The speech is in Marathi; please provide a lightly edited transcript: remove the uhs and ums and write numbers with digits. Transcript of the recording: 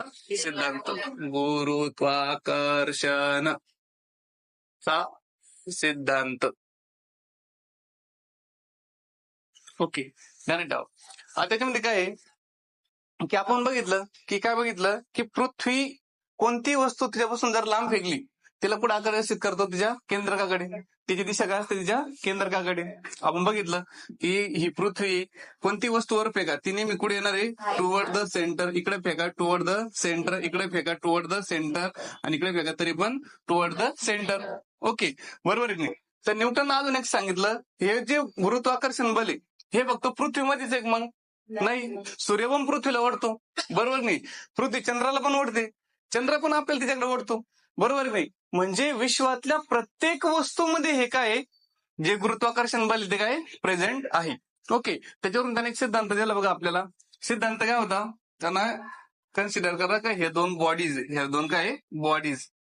सिद्धांत गुरुत्वाकर्षण चा सिद्धांत. ओके, ध्यानात ठेवा. आता त्याच्यामध्ये काय आहे की आपण बघितलं की काय बघितलं की पृथ्वी कोणती वस्तू तिच्यापासून जर लांब फेकली तिला कुठे आकर्षित करतो, तिच्या केंद्रकाकडे. तिची दिशा काय असते, तिच्या केंद्रकाकडे. आपण बघितलं की ही पृथ्वी कोणती वस्तूवर फेका ती नेहमी कुठे येणार आहे, टुवर्ड द सेंटर. इकडे फेका टुवर्ड द सेंटर, इकडे फेका टुवर्ड द सेंटर, आणि इकडे फेका तरी पण टुवर्ड द सेंटर. ओके, बरोबर आहे की नाही. तर न्यूटन अजून एक सांगितलं, हे जे गुरुत्वाकर्षण बल आहे हे फक्त पृथ्वीमध्येच एक, मग नाही, सूर्य पण पृथ्वीला ओढतो, बरोबर नाही. पृथ्वी चंद्राला पण ओढते, चंद्र पण आपल्याला तिच्याकडे ओढतो, बरोबर नाही. म्हणजे विश्वातल्या प्रत्येक वस्तूमध्ये हे काय, जे गुरुत्वाकर्षण बल ते काय प्रेझेंट आहे. ओके, त्याच्यावरून त्याने एक सिद्धांत दिला बघा आपल्याला. सिद्धांत काय होता, त्यांना कन्सिडर करा का हे दोन बॉडीज, ह्या दोन काय बॉडीज,